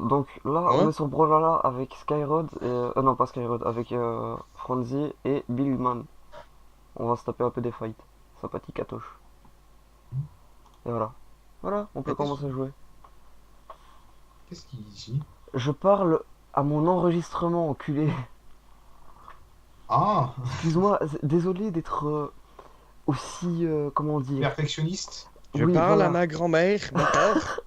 Donc là, Ah ouais? on est sur Brawlhalla avec Skyrod et... non, pas Skyrod, avec Franzy et Billman. On va se taper un peu des fights. Sympathique à touche. Et voilà. Voilà, on peut Mais commencer à jouer. qu'est-ce qu'il dit? Je parle à mon enregistrement, enculé. Ah, Excuse-moi, désolé d'être aussi... comment dire? perfectionniste. Je Oui, parle à voilà. ma grand-mère, mon père.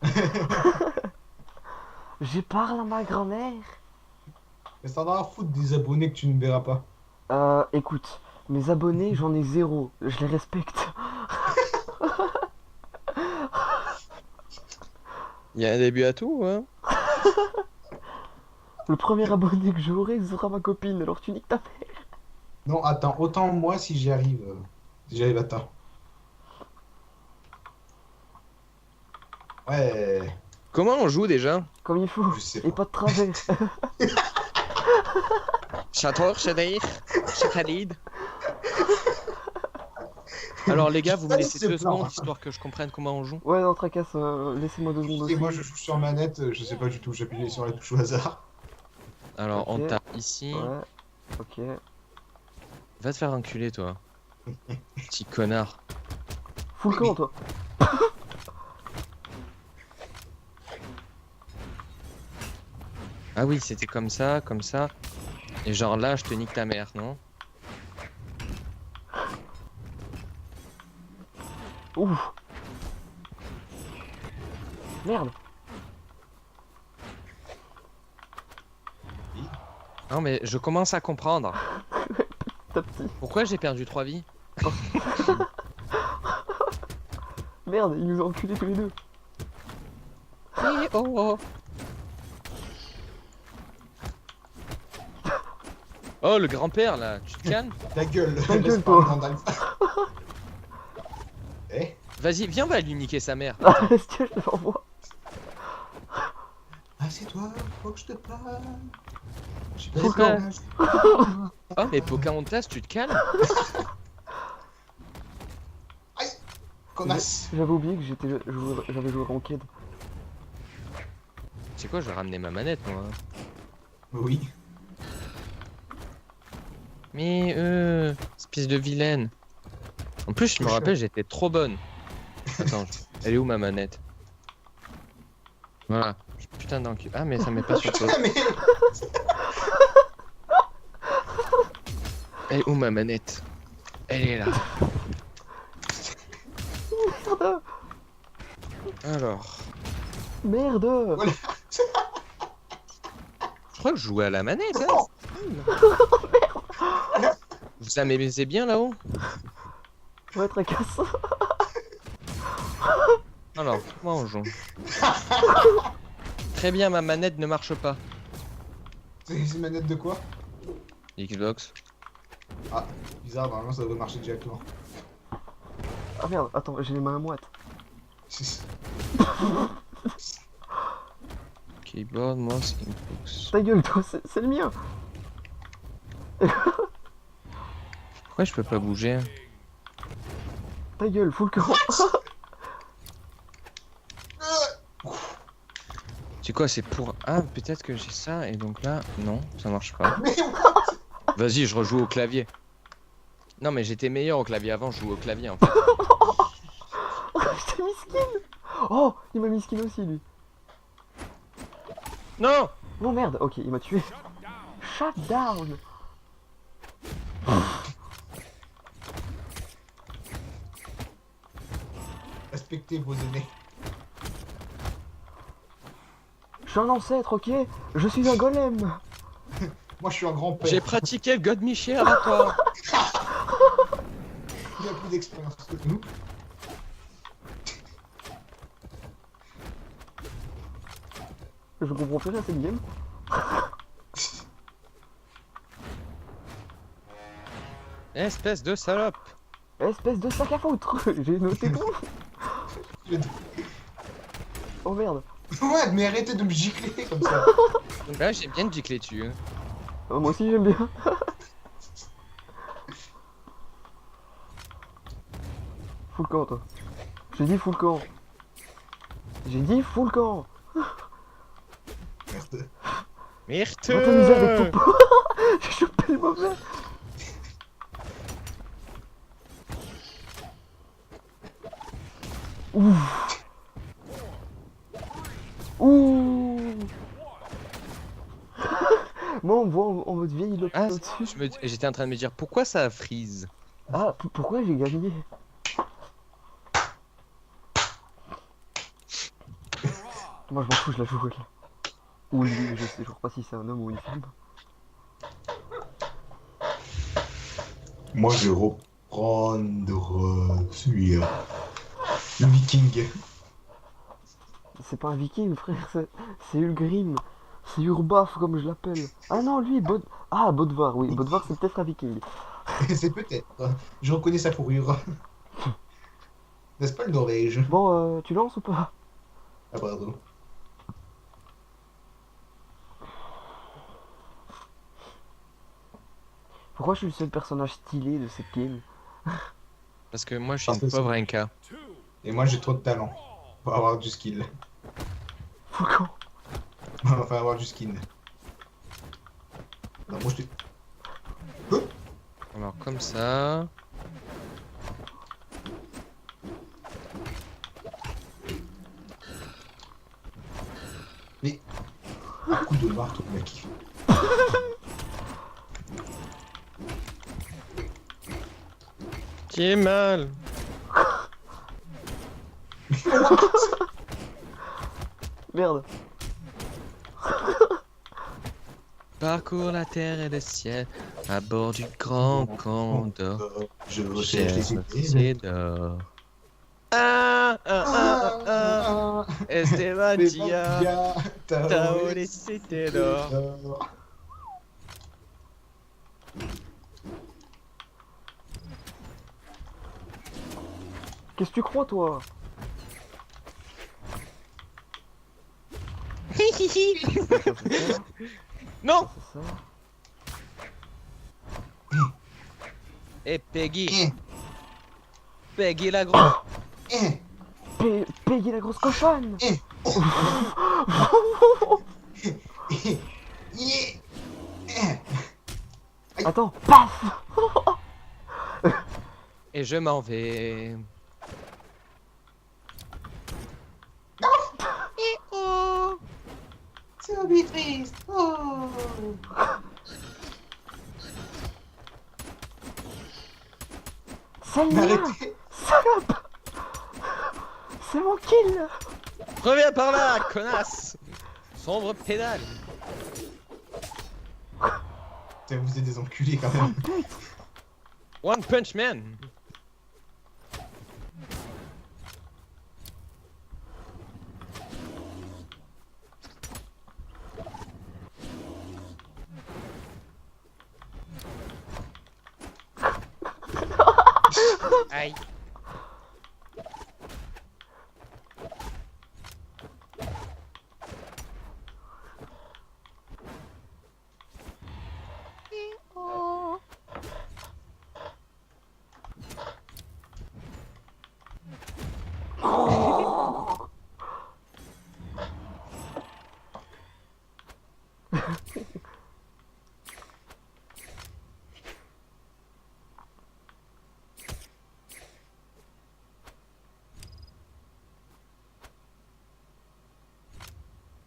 Je parle à ma grand-mère. Mais ça va à foutre des abonnés que tu ne verras pas. Écoute, mes abonnés, j'en ai zéro. Je les respecte. Il y a un début à tout, hein? Le premier abonné que j'aurai, ce sera ma copine. Alors tu niques ta... Non, attends, autant moi si j'y arrive. Si j'arrive à temps. Ouais, Comment on joue déjà? Comme il faut. je sais Et pas. pas de travers. Chator, Shadir, Shakhalid. Alors les gars, vous me Allez, laissez c'est 2 blanc. secondes histoire que je comprenne comment on joue. Ouais, non, tracasse. Laissez-moi 2 secondes Et aussi. moi je joue sur manette, je sais pas du tout, j'appuie sur la touche au hasard. Alors on Ok. tape ici. Ouais. Ok. Va te faire enculer toi. Petit connard. Full Oui, camp, mais- toi. Ah oui, c'était comme ça, comme ça. Et genre là, je te nique ta mère, non? Ouf. Merde. Non mais je commence à comprendre. Ta petit. Pourquoi j'ai perdu 3 vies? Merde, ils nous ont enculés tous les deux. Eh, oh, oh. Oh le grand-père là, tu te calmes? Ta gueule, Ta laisse gueule, parler toi. Gandalf. Eh, Vas-y, viens, on va lui niquer sa mère. Est-ce que je l'envoie? assieds-toi, faut que je te parle. J'ai pas Full les camp. plans. Oh mais Pocahontas, tu te calmes? Connasse. J'avais oublié que j'avais joué Ranked. C'est quoi, je vais ramener ma manette moi. Oui. Mais espèce de vilaine. En plus, je me rappelle, j'étais trop bonne. Attends, elle est où ma manette? Voilà. Putain d'enculé. Ah mais ça met pas sur pause. Putain, mais Elle est où ma manette? Elle est là. Alors, Merde. Voilà. je crois que je jouais à la manette. Hein. non. Vous amusez bien là-haut? Ouais, tracasse. Alors, comment on joue? Très bien, ma manette ne marche pas. C'est une manette de quoi? Xbox. Ah, bizarre, normalement ça devrait marcher directement. Ah merde, attends, j'ai les mains à moite. Keyboard, mouse, Xbox. Ta gueule, toi, c'est le mien. Pourquoi je peux pas bouger? Ta gueule, full camp. C'est quoi, c'est pour... Ah, peut-être que j'ai ça, et donc là... Non, ça marche pas. Mais Vas-y, je rejoue au clavier. Non, mais j'étais meilleur au clavier avant, je joue au clavier, en fait. Je t'ai mis skin. Oh, il m'a mis skin aussi, lui. Non! Non, merde. Ok, il m'a tué. Shut down. respectez vos aînés. Je suis un ancêtre, ok? Je suis un golem. Moi je suis un grand-père. J'ai pratiqué le God Michel à toi. Il a plus d'expérience que nous. Je comprends plus rien à cette game. Espèce de salope. Espèce de sac à foutre. J'ai noté tout. Oh merde. Ouais, mais arrêtez de me gicler comme ça. Là, j'ai bien giclé dessus. Hein. Oh, moi aussi j'aime bien. Full camp, toi. J'ai dit full camp. J'ai dit full camp. Myrte. Va t'amuser avec ton pot. J'ai chopé le mauvais. Ouh. Ouh. Moi on me voit en mode vieille lope Ah, au-dessus. j'étais en train de me dire pourquoi ça freeze. Ah, pourquoi j'ai gagné? Moi je m'en fous, je la joue là. Ou lui, je sais toujours pas si c'est un homme ou une femme. Moi, je vais reprendre celui-là. Le viking. C'est pas un viking frère, c'est Ulgrim. C'est Urbaf comme je l'appelle. Ah non lui, Ah Bodvar, oui, Bodvar c'est peut-être un viking. C'est peut-être. Je reconnais sa fourrure. N'est-ce pas le Norvège? Bon, tu lances ou pas? Ah, pardon. Pourquoi je suis le seul personnage stylé de cette game? Parce que moi je suis Parce une que c'est- pauvre Inca. Et moi, j'ai trop de talent pour avoir du skill. Pourquoi? Enfin, avoir du skin. Non, moi, je te... Alors comme ça. Mais... Un coup de marteau, mec. Qui est mal. Merde. Parcours la terre et le ciel à bord du grand condor. Je recherche les C'est idées. d'or. Esteban Dia, Taole c'était d'or. Qu'est-ce que tu crois toi? Non. C'est ça. Et Peggy, Eh, Peggy la grosse. eh, Peggy la grosse cochonne. eh. Yeah. Eh. Attends, paf. Et je m'en vais. C'est un triste. Oh. Celle-là. Arrêtez. Salope. C'est mon kill. Reviens par là, connasse. Sombre pédale. Putain, vous êtes des enculés quand même. One Punch Man. Aïe.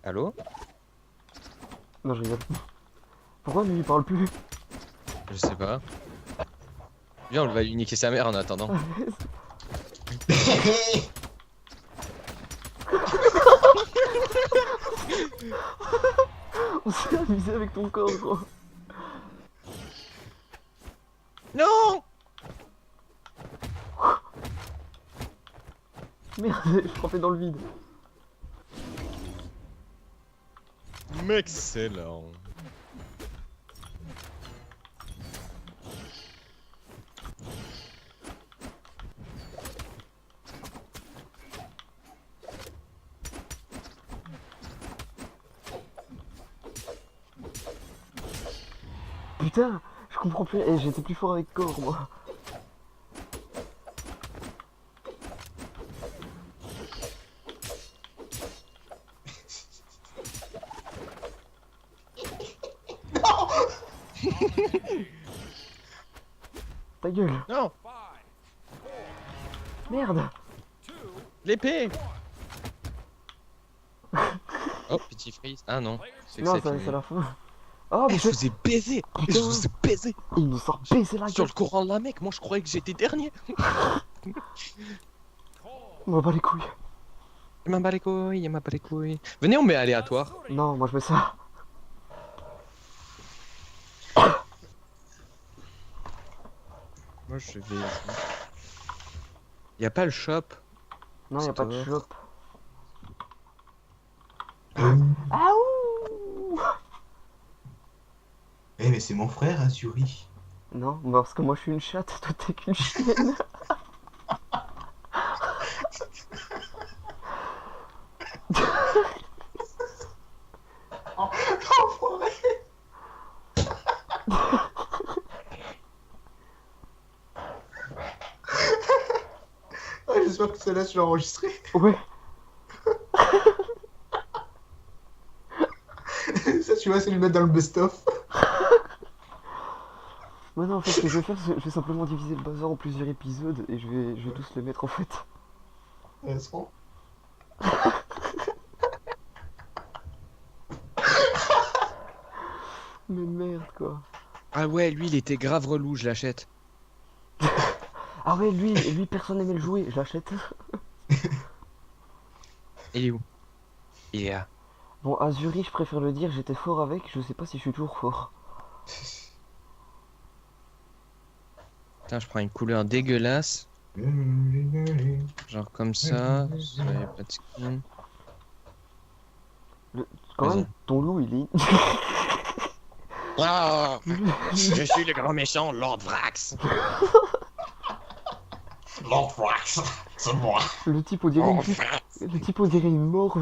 Allô? Non, je rigole. Pourquoi lui il parle plus? Je sais pas. Viens, on va lui niquer sa mère en attendant. On s'est amusé avec ton corps, gros. Non! Merde, je frappais dans le vide. Excellent. Putain, je comprends plus. Et j'étais plus fort avec corps, moi. Ta gueule. Non, Merde. l'épée. Oh, petit freeze. Ah non, c'est que Non, c'est fini. c'est la fin. Oh, mais Je vous ai baisé. Putain. Je vous ai baisé. il nous sort baisser la Sur gueule. le courant de la mec, moi je croyais que j'étais dernier. On va pas les couilles. Il m'a bat les couilles, il m'a bat les couilles. Venez, on met aléatoire. Non, moi je mets ça. Moi je vais. Y a pas le shop. Non, y a pas de Stop. shop. Euh, Ah ouh. Eh, mais c'est mon frère, Azuri. Non, parce que moi je suis une chatte, toi t'es qu'une chienne. Enfoiré. Ah, j'espère que celle-là, tu l'as enregistrée. Ouais. Ça, tu vois, c'est le mettre dans le best-of. Ouais, non, en fait, ce que je vais faire, je vais simplement diviser le bazar en plusieurs épisodes et je vais tous les mettre en fait. C'est bon. Mais merde quoi. Ah ouais, lui il était grave relou, je l'achète. Ah ouais, lui personne n'aimait le jouer, je l'achète. Il est où? Il est là. Bon, Azuri, je préfère le dire, j'étais fort avec, je sais pas si je suis toujours fort. Putain, je prends une couleur dégueulasse. Genre comme ça. Ça y a pas de skin. Quand Vas-y. même, ton loup il est. Ah, je suis le grand méchant Lord Vrax. Lord Wax, c'est moi. Le type on dirait le type on dirait une morve.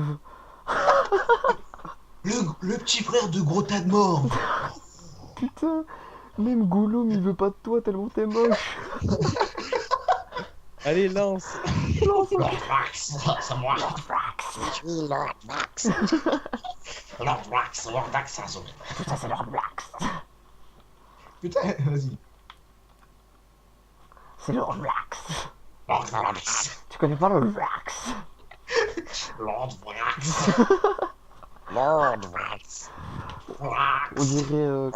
Le petit frère de gros tas de morts. Putain, même Gollum il veut pas de toi tellement t'es moche. Allez, lance. Lance. Lord Wax, c'est moi. Je suis Lord Max. Lord Wax, Lord Axazo. Putain, c'est leur Blax. Putain, vas-y. C'est leur Blax. Lord Wax. Tu connais pas le Blax? Lord Wax. Lord Max. On dirait.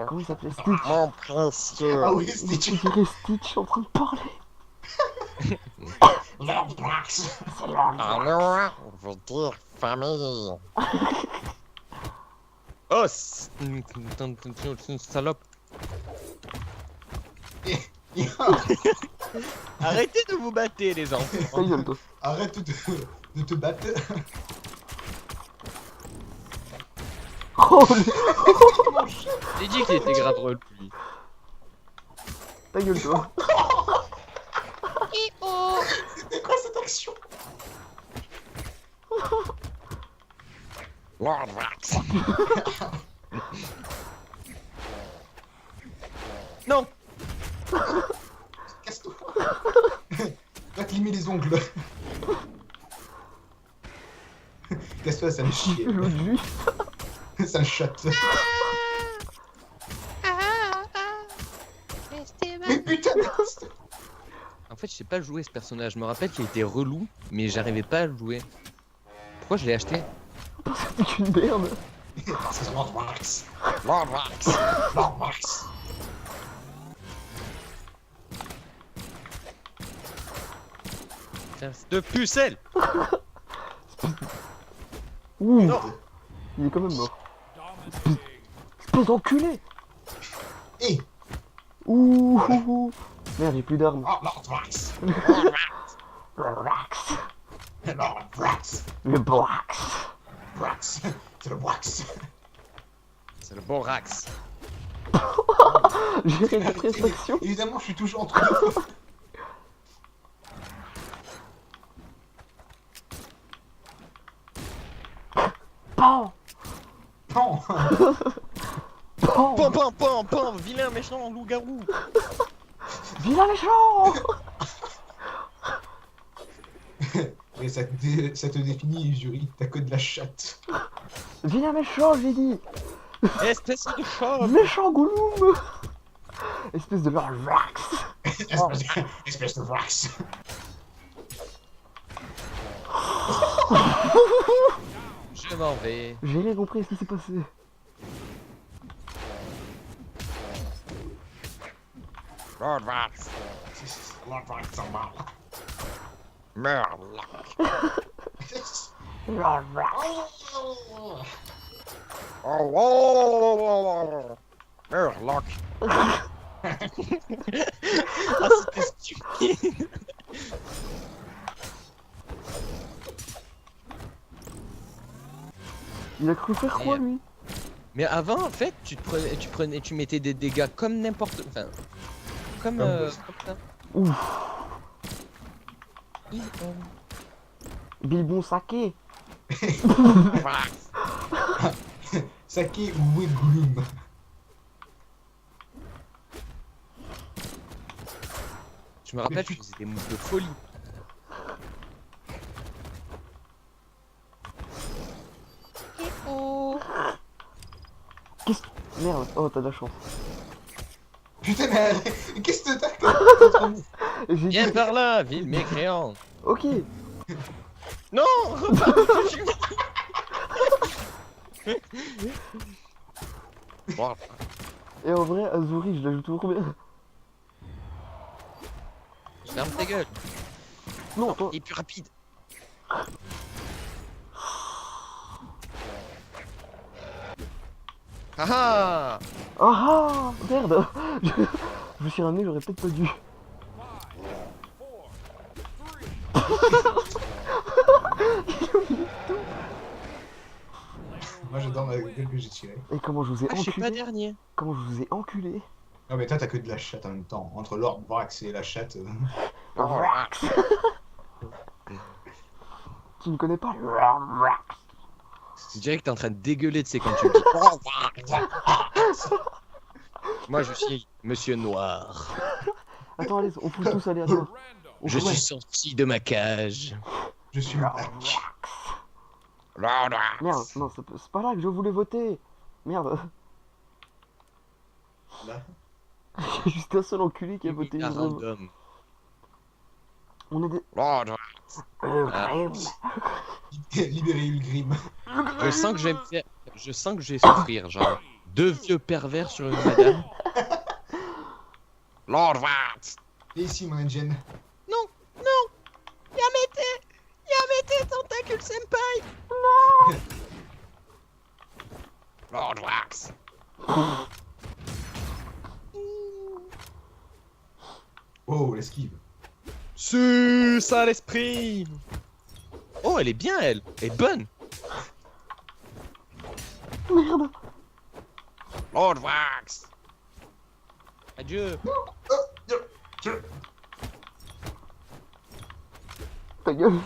Comment il s'appelait Stitch? Mon précieux. Ah oui, On Stitch. dirait Stitch en train de parler. Lord Wax. C'est leur Alors, on veut dire famille. Oh, salope. Arrêtez de vous battre, les enfants. Ta gueule, toi. Arrête de te battre. Oh, J'ai dit qu'il était grave relou, lui. ta gueule, toi. C'était quoi cette action? Lord Max. Non. Casse-toi. Va te limer les ongles. Casse-toi, ça me chie. L'eau de lui. Ça me chatte. Mais putain, mais- En fait, je sais pas jouer ce personnage. Je me rappelle qu'il était relou, mais j'arrivais pas à le jouer. Pourquoi je l'ai acheté? C'est une merde. c'est Lord Wax. Lord Max. Lord Wax. Tiens, de pucelle. Ouh. Non. Il est quand même mort. Espèce d'enculé. Et Ouh. Merde, j'ai plus d'armes. oh, Lord Wax. Le Blax. Lord Wax. Le Blax. Wax. C'est le Wax. C'est le bon Rax. J'ai rien de réflexion. Évidemment, je suis toujours entre deux. Pan. Non. Pan. Pam pam pam pam, vilain méchant loup-garou. Vilain méchant. Et ça te définit, jury. T'as que de la chatte. Vilain méchant, j'ai dit. Espèce de chauve. Méchant Gollum. Espèce de Lorvax. Espèce de Vrax. Je m'en vais. J'ai rien compris à ce qui s'est passé. Lord Vax. Lord Vrax en mal. Murloc. Lorvax. Oh, Murloc. Ah, c'était stupide. Il a cru faire quoi, lui? Mais avant, en fait, tu mettais des dégâts comme n'importe, enfin, comme comme ça. Ouf. Bilbon saké. Vax. Saki Wigloom. Je me rappelle, je faisais des moves de folie. Merde. Oh, t'as de la chance. Putain, mais qu'est-ce que t'as J'ai Viens dit... par là, ville mécréant. Ok. Non, repars. Bon, Et en vrai, Azuri, je la joue toujours bien. Ferme ta gueule. Non, toi. Il est plus rapide. Ah ah. Ah ah. Merde. Je me suis ramené, j'aurais peut-être pas dû. Moi j'adore ma gueule que j'ai tirée. Et comment je vous ai Ah, je suis pas enculé? dernier. Comment je vous ai enculé? Non mais toi t'as que de la chatte en même temps. Entre Lord Vrax et la chatte. Lord Vax. Tu ne connais pas Lorvax? Je dirais que t'es en train de dégueuler, tu sais, quand tu le dis. Lord Vax. Moi, je suis Monsieur Noir. Attends, allez, on pousse tous aller à toi. On Je pousse- suis sorti de ma cage. Je suis Black. Lord Vax. Merde, non, c'est pas là que je voulais voter. Merde. Là. Il y a juste un seul enculé qui a voté. À vraiment. random. On est des... Lord Vax. Grim. Libérez Ulgrim. Je sens que je vais me faire. Je sens que je vais souffrir, genre. Deux vieux pervers sur une madame. Lord Vax. Et ici mon engine. Non, non. Yamete tentacule senpai. Lord Vax. Oh l'esquive. Sus à l'esprit. Oh, elle est bien, elle. Elle est bonne. Merde. Lord Vax. Adieu. Ta gueule.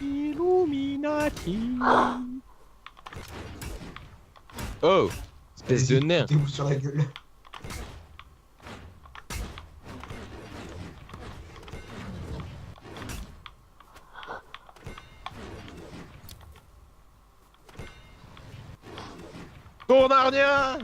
Illuminati. Oh, espèce de nain. T'es où sur la gueule? Tournardia.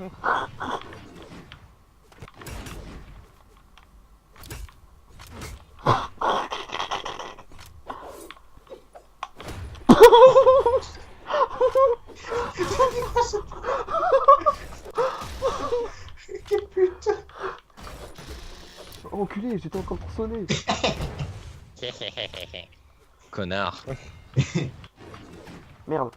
Quelle pute. Enculé, j'étais encore pour sonner. Connard. Merde.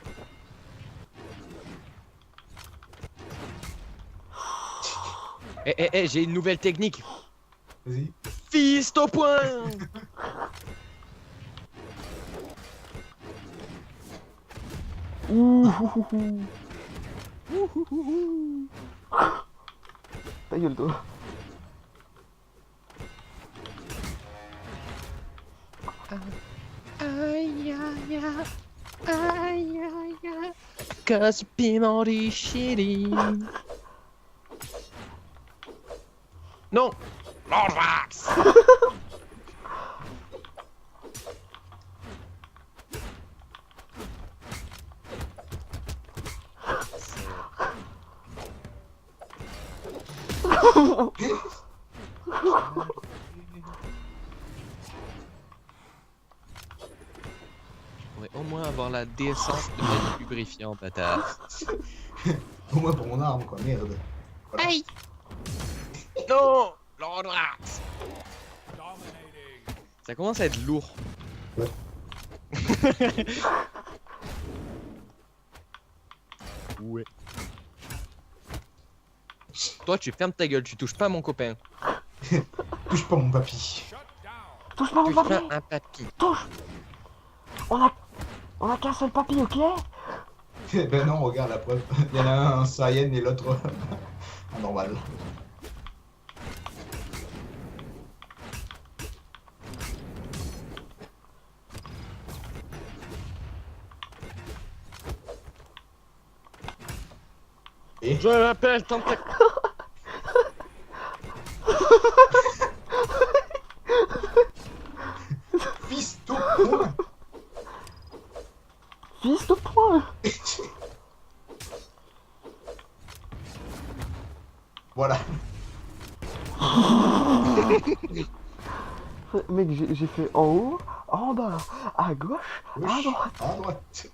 J'ai une nouvelle technique. Vas-y. Fist au point. Ouh. Ta gueule, toi. Aïe aïe aïe. Aïe aïe aïe. Cause piment is shitty. Non. Lord Vax. pourrais au moins avoir la décence de mettre du lubrifiant, bâtard. Au moins pour mon arme, quoi, merde. Voilà. Aïe! No! Lord Wax! Ça commence à être lourd. Ouais. Ouais. Toi, tu fermes ta gueule, tu touches pas mon copain. Touche pas mon papy. Touche pas mon Touche pas papy. un papy. Touche. On a qu'un seul papy, ok? Ben non, regarde la preuve. Il y en a un Saiyan et l'autre un normal. Et Je m'appelle Tentac. fils tout point. Fils de point. Voilà. Mec, j'ai fait en haut, en bas, à gauche, à Gauche, droite. à droite.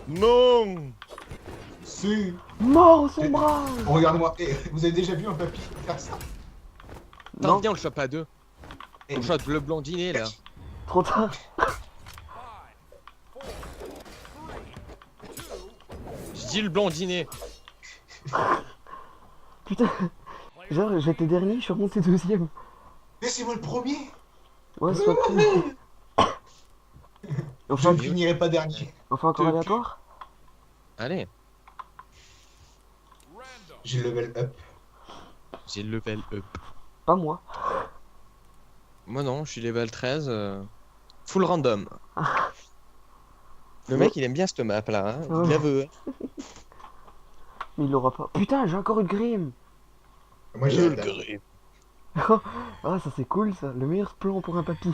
Non! C'est... Mort au sombrage. Oh, regarde-moi. Eh, vous avez déjà vu un papy faire ça? T'en Non, viens, on le chope à deux. Eh, On chope le blondinet là. trop tard. Je dis le blondinet. Putain. Genre, j'étais dernier, je suis remonté deuxième. Laissez-moi le premier. Ouais, c'est pas cool. On Je fait, ne finirai pas dernier. on fait encore aléatoire? Allez, J'ai level up. j'ai le level up. Pas moi. Moi non, je suis level 13. Full random. Le mec il aime bien cette map là, hein. Il la veut. Mais il l'aura pas. Putain, j'ai encore une grime. Moi j'ai la dalle. Ah, ça c'est cool ça. Le meilleur plan pour un papy.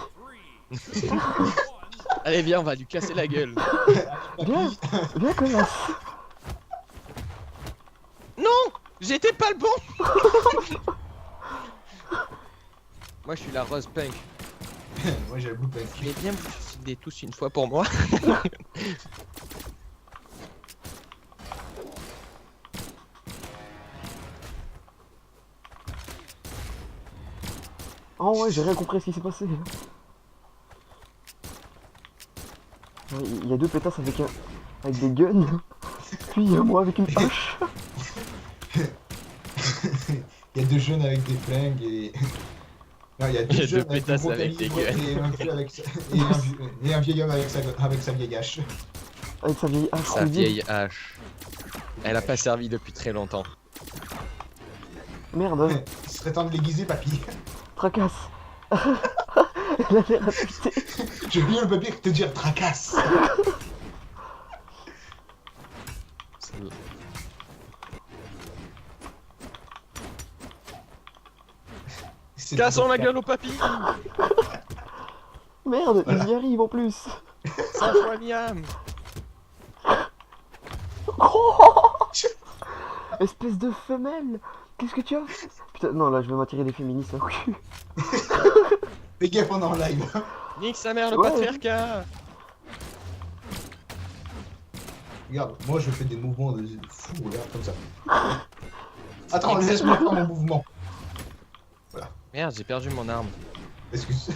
Allez viens, on va lui casser la gueule. Viens, viens connasse. Non! J'étais pas le bon! Moi je suis la rose punk. Moi j'ai le blue punk. Vous voulez bien vous suicider tous une fois pour moi? Oh ouais, j'ai rien compris à ce qui s'est passé. Ouais, il y a deux pétasses avec des guns. Puis il y a moi avec une hache. Il y a deux jeunes avec des flingues et... Non, il y a Il y deux a jeunes deux pétasses des avec des bons calibres guns. et un vieux avec et un vieil homme avec sa vieille hache. Avec sa vieille hache. Sa rouillée. vieille hache. Elle a pas servi depuis très longtemps. Merde, Il serait temps de l'aiguiser, papy. tracasse. Elle a l'air affectée. J'ai oublié le papier que te dire tracasse. Cassons la gueule au papy! Merde, Voilà. il y arrive en plus. Sans poignam! Espèce de femelle. Qu'est-ce que tu as fait? Putain, non, là je vais m'attirer des féministes au cul. Fais gaffe, on est en live. Nique sa mère le Ouais. patriarcat! Regarde, moi je fais des mouvements de fou, regarde, comme ça. Attends, laisse-moi faire mon mouvement. Merde, j'ai perdu mon arme. Excuse.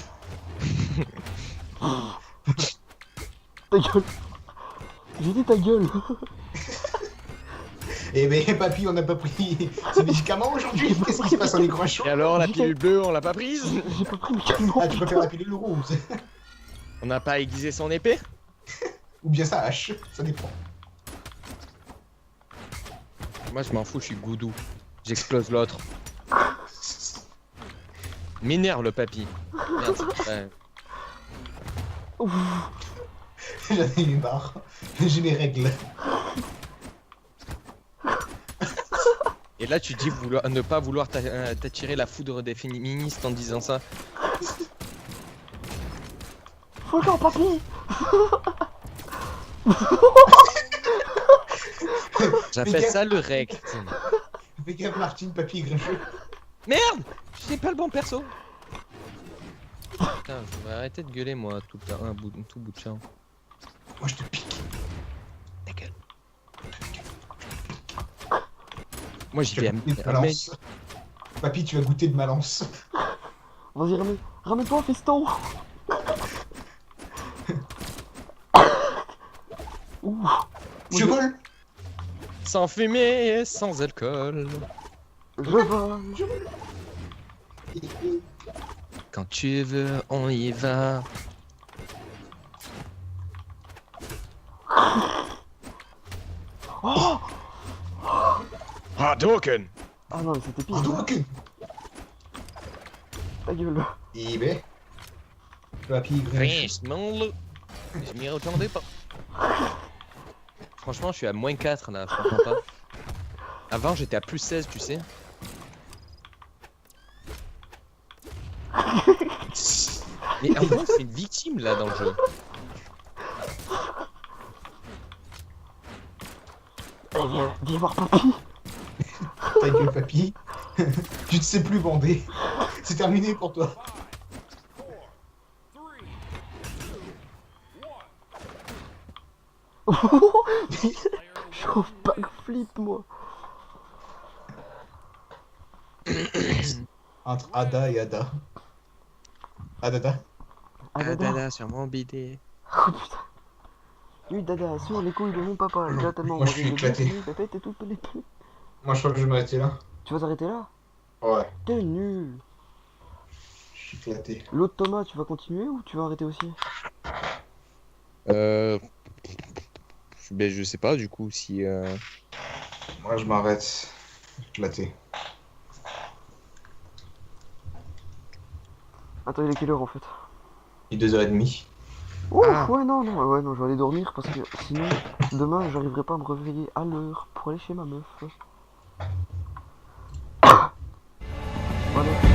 Ta gueule. J'ai dit ta gueule. Eh ben papy, on n'a pas pris ces médicaments aujourd'hui. Qu'est-ce qui se passe en écran chaud? Et alors, la J'ai- pilule bleue, on l'a pas prise? J'ai pas pris le canon. Ah, tu peux faire la pilule rouge. On n'a pas aiguisé son épée? Ou bien sa hache, ça dépend. Moi je m'en fous, je suis goudou. J'explose l'autre. M'énerve le papy. Merde, c'est vrai. Ouf. J'en ai eu marre. J'ai mes règles. Et là tu dis ne pas vouloir t'attirer la foudre des féministes en disant ça. Faut le temps, papy. J'appelle gaffe. ça le rect. Fais gaffe, Martine, papy grincheux. Merde! J'ai pas le bon perso! Putain, je vais arrêter de gueuler moi tout bout de champ. Moi, je te pique. Ta gueule. Moi j'y Tu vais vas goûter de ma à lance. Papy, tu vas goûter de ma lance. Vas-y, ramène-toi, fiston. Ouh. Je vole. sans fumée et sans alcool. Je vole. Quand tu veux, on y va. Oh Hadouken! ah non, mais c'était pire. En donc. Ta gueule. Eh ben. Papy grincheux. Franchement là, je m'y attendais pas. Franchement, je suis à -4 là, je comprends pas. Avant, j'étais à +16, tu sais. Mais en gros, c'est une victime là dans le jeu. Viens voir papy. Ta gueule, papy. Tu ne sais plus bander. C'est terminé pour toi. Je suis en backflip, moi. Entre Ada et Ada. Adada. Ah, dada. Dada sur mon bidet. Oh putain. Oui, dada, sur les couilles de mon papa. Il a tellement Moi, je suis mangé de éclaté. boules, pépé, t'es tout pelé. Moi, je crois que je vais m'arrêter là. Tu vas t'arrêter là? Ouais. T'es nul. Je suis éclaté. L'autre Thomas, tu vas continuer ou tu vas arrêter aussi? Ben, je sais pas du coup si. Moi, je m'arrête. Éclaté. Attends, il est quelle heure en fait? Il est 2h30. Ouf, Ah. ouais, non, je vais aller dormir parce que sinon, demain, j'arriverai pas à me réveiller à l'heure pour aller chez ma meuf. Voilà.